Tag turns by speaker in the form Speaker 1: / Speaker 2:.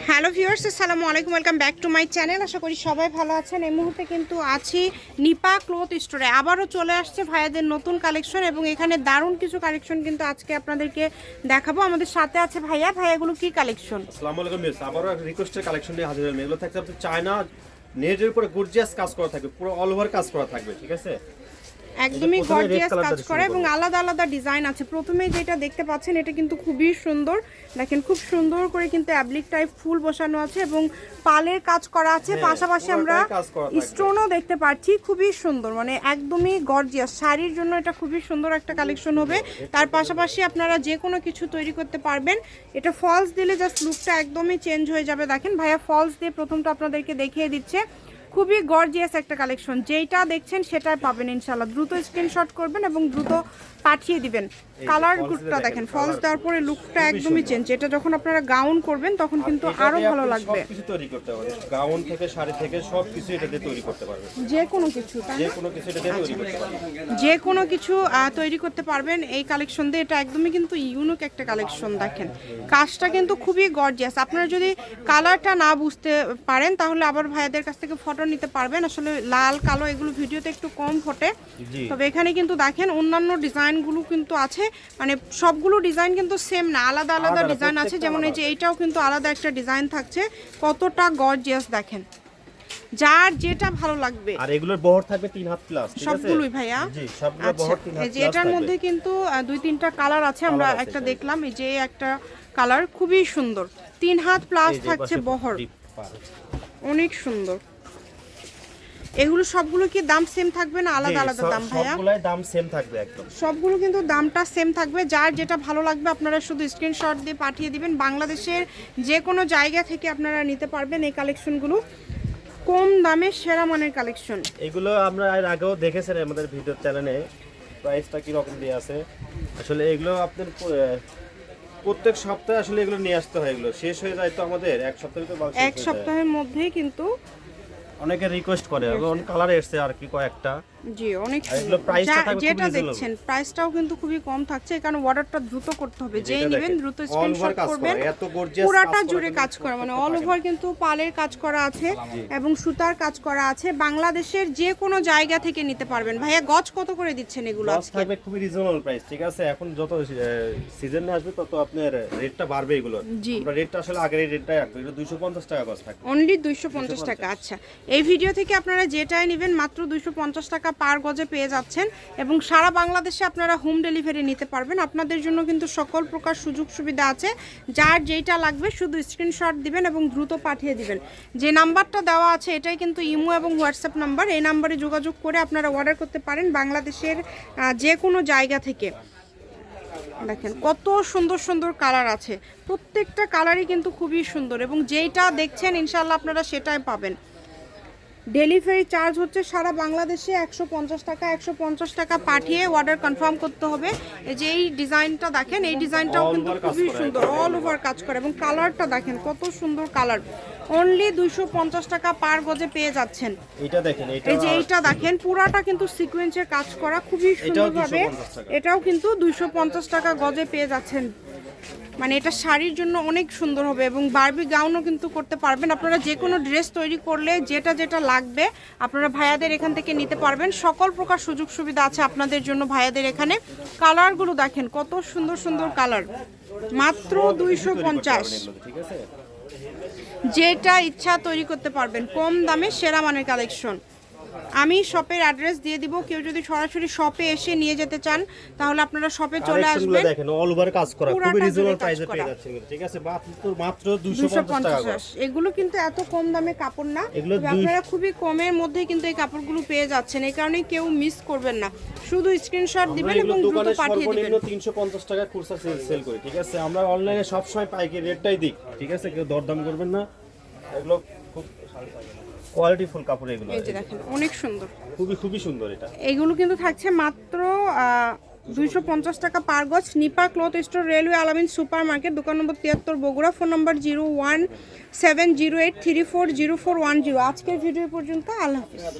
Speaker 1: Hello viewers, আসসালামু আলাইকুম, welcome back to my channel. আশা করি সবাই ভালো আছেন। এই মুহূর্তে কিন্তু আছি নিপা ক্লথ স্টোরে। আবারও চলে আসছে ভাইয়াদের নতুন কালেকশন এবং এখানে দারুণ কিছু কালেকশন কিন্তু আজকে আপনাদেরকে দেখাবো। আমাদের সাথে আছে ভাইয়াগুলো কি কালেকশন?
Speaker 2: আসসালামু আলাইকুম মিস, আবারও একটা রিকোয়েস্টের কালেকশন নিয়ে হাজির হলাম। এগুলো থাকছে আপনার চায়না নেটের উপরে গর্জিয়াস কাজ করা থাকবে, পুরো অল ওভার কাজ করা থাকবে, ঠিক আছে?
Speaker 1: একদমই গর্জিয়াস কাজ করে এবং আলাদা আলাদা ডিজাইন আছে। প্রথমে যেটা দেখতে পাচ্ছেন এটা কিন্তু খুবই সুন্দর, দেখেন খুব সুন্দর করে কিন্তু অ্যাবলিক টাইপ ফুল বসানো আছে এবং পালের কাজ করা আছে। পাশাপাশি আমরা স্টোনও দেখতে পাচ্ছি, খুবই সুন্দর, মানে একদমই গর্জিয়াস। শাড়ির জন্য এটা খুবই সুন্দর একটা কালেকশন হবে। তার পাশাপাশি আপনারা যে কোনো কিছু তৈরি করতে পারবেন। এটা ফলস দিলে জাস্ট লুকটা একদমই চেঞ্জ হয়ে যাবে। দেখেন ভাইয়া ফলস দিয়ে প্রথমটা আপনাদেরকে দেখিয়ে দিচ্ছে। খুবই গর্জিয়াস একটা কালেকশন, যেটা দেখছেন সেটাই পাবেন ইনশাআল্লাহ। দ্রুত স্ক্রিনশট করবেন এবং দ্রুত পাঠিয়ে দিবেন। কালার গুডটা দেখেন, ফলস দেওয়ার পরে লুকটা একদমই চেঞ্জ। এটা যখন আপনারা গাউন করবেন তখন কিন্তু আরো ভালো লাগবে।
Speaker 2: সবকিছু তৈরি করতে পারবেন, গাউন থেকে শাড়ি থেকে সবকিছু এটা দিয়ে তৈরি করতে পারবেন।
Speaker 1: যে কোনো কিছু,
Speaker 2: যে কোনো কিছু এটা দিয়ে তৈরি করতে পারবেন,
Speaker 1: যে কোনো কিছু তৈরি করতে পারবেন এই কালেকশন দিয়ে। এটা একদমই কিন্তু ইউনিক একটা কালেকশন। দেখেন কাজটা কিন্তু খুবই গর্জিয়াস। আপনারা যদি কালারটা না বুঝতে পারেন তাহলে আবার ভাইয়াদের কাছ থেকে ফটো নিতে পারবেন। আসলে লাল কালো এগুলো ভিডিওতে একটু কম ফোটে, তবে এখানে কিন্তু দেখেন অন্যান্য ডিজাইনগুলো কিন্তু আছে। মানে সবগুলো ডিজাইন কিন্তু সেম না, আলাদা আলাদা ডিজাইন আছে। যেমন এই যে এইটাও কিন্তু আলাদা একটা ডিজাইন থাকছে, কতটা গর্জিয়াস দেখেন। যার যেটা ভালো লাগবে।
Speaker 2: আর এগুলোর বহর থাকবে 3 হাত প্লাস, ঠিক আছে?
Speaker 1: সবগুলোই ভাইয়া,
Speaker 2: জি সবগুলো বহর 3 হাত
Speaker 1: এই যে এটার মধ্যে কিন্তু 2-3টা কালার আছে। আমরা একটা দেখলাম, এই যে একটা কালার খুবই সুন্দর, 3 হাত প্লাস থাকছে বহর, অনেক সুন্দর। এগুলো সবগুলো কি দাম সেম থাকবে না আলাদা আলাদা দাম ভাইয়া?
Speaker 2: সবগুলাই দাম সেম থাকবে একদম।
Speaker 1: সবগুলো কিন্তু দামটা সেম থাকবে। যার যেটা ভালো লাগবে আপনারা শুধু স্ক্রিনশট দিয়ে পাঠিয়ে দিবেন। বাংলাদেশের যে কোনো জায়গা থেকে আপনারা নিতে পারবেন এই কালেকশনগুলো। কম দামে সেরা মানের কালেকশন।
Speaker 2: এগুলো আমরা এর আগেও দেখেছেন আমাদের ভিডিও চ্যানেলে, প্রাইসটা কি রকম দিয়ে আছে। আসলে এগুলো আপনার প্রত্যেক সপ্তাহে আসলে এগুলো নিয়ে আসতে হয়, এগুলো শেষ হয়ে যায় তো আমাদের এক সপ্তাহের ভিতরে।
Speaker 1: এক সপ্তাহের মধ্যেই কিন্তু
Speaker 2: অনেকে রিকোয়েস্ট করে, এবং কালার এসেছে আর কি কয়েকটা।
Speaker 1: জি অনেক
Speaker 2: এগুলো প্রাইসটা থাকবে
Speaker 1: যেটা দেখছেন প্রাইসটাও কিন্তু খুবই কম থাকছে, কারণ অর্ডারটা দ্রুত করতে হবে। যেই নেবেন দ্রুত স্ক্রিনশট করবেন।
Speaker 2: এত গর্জিয়াস
Speaker 1: পুরাটা জুড়ে কাজ করা, মানে অল ওভার কিন্তু পালের কাজ করা আছে এবং সুতার কাজ করা আছে। বাংলাদেশের যে কোনো জায়গা থেকে নিতে পারবেন। ভাইয়া গজ কত করে দিচ্ছেন এগুলো আজকে?
Speaker 2: থাকবে খুবই রিজনেবল প্রাইস, ঠিক আছে? এখন যত সিজন আসবে তত আপনার রেটটা বাড়বে এগুলো। আমরা রেটটা আসলে আগের রেটটাই রাখবো। এটা 250 টাকা গজ থাকবে,
Speaker 1: অনলি 250 টাকা। আচ্ছা, এই ভিডিও থেকে আপনারা যেটাই নেবেন মাত্র 250 টাকা পার গজে পেয়ে যাচ্ছেন এবং সারা বাংলাদেশে আপনারা হোম ডেলিভারি নিতে পারবেন। আপনাদের জন্য কিন্তু সকল প্রকার সুযোগ সুবিধা আছে। যার যেটা লাগবে শুধু স্ক্রিনশট দিবেন এবং দ্রুত পাঠিয়ে দিবেন। যে নাম্বারটা দেওয়া আছে এটাই কিন্তু ইমো এবং হোয়াটসঅ্যাপ নাম্বার। এই নাম্বারে যোগাযোগ করে আপনারা অর্ডার করতে পারেন বাংলাদেশের যে কোনো জায়গা থেকে। দেখেন কত সুন্দর সুন্দর কালার আছে, প্রত্যেকটা কালারই কিন্তু খুবই সুন্দর এবং যেইটা দেখছেন ইনশাল্লাহ আপনারা সেটাই পাবেন। ডেলিভারি চার্জ হচ্ছে সারা বাংলাদেশে 150 টাকা। 150 টাকা পাঠিয়ে অর্ডার কনফার্ম করতে হবে। এই যে এই ডিজাইনটা দেখেন, এই ডিজাইনটাও কিন্তু খুবই সুন্দর, অল ওভার কাজ করে এবং কালারটা দেখেন কত সুন্দর কালার। অনলি 250 টাকা পার গজে পেয়ে যাচ্ছেন।
Speaker 2: এটা দেখেন,
Speaker 1: এই যে এইটা দেখেন পুরাটা কিন্তু সিকোয়েন্সের কাজ করা খুবই সুন্দরভাবে। এটাও কিন্তু 250 টাকা গজে পেয়ে যাচ্ছেন। মানে এটা শাড়ির জন্য অনেক সুন্দর হবে এবং বারবি গাউনও কিন্তু করতে পারবেন। আপনারা যে কোনো ড্রেস তৈরি করলে যেটা যেটা লাগবে আপনারা ভাইয়াদের এখান থেকে নিতে পারবেন। সকল প্রকার সুযোগ সুবিধা আছে আপনাদের জন্য ভাইয়াদের এখানে। কালারগুলো দেখেন কত সুন্দর সুন্দর কালার, মাত্র 250। যেটা ইচ্ছা তৈরি করতে পারবেন, কম দামে সেরা মানের কালেকশন। আমি শপের অ্যাড্রেস দিয়ে দিব। কেউ যদি সরাসরি শপে এসে নিয়ে যেতে চান তাহলে আপনারা শপে চলে আসবেন।
Speaker 2: দেখেন অল ওভার কাজ করা, খুবই রিজনেবল প্রাইসে পেয়ে যাচ্ছেন, ঠিক আছে? মাত্র 250 টাকা।
Speaker 1: এগুলো কিন্তু এত কম দামে কাপড় না, আপনারা খুবই কমের মধ্যে কিন্তু এই কাপড়গুলো পেয়ে যাচ্ছেন। এই কারণে কেউ মিস করবেন না, শুধু স্ক্রিনশট দিবেন এবং দ্রুত পাঠিয়ে দিবেন।
Speaker 2: 350 টাকা খুচরা সেল করি, ঠিক আছে? আমরা অনলাইনে সব সময় পাইকারি রেটটাই দিই, ঠিক আছে? কেউ দরদাম করবেন না। এগুলো খুব কোয়ালিটিফুল কাপড় এগুলো।
Speaker 1: এই যে দেখেন অনেক সুন্দর,
Speaker 2: খুবই সুন্দর। এটা
Speaker 1: এগুলো কিন্তু থাকছে মাত্র 250 টাকা পার গজ। নিপা ক্লথ স্টোর, রেলওয়ে আলামিন সুপার মার্কেট, দোকান নম্বর 73, বগুড়া। ফোন নম্বর 01708340410। আজকের ভিডিও পর্যন্ত, আল্লাহ হাফেজ।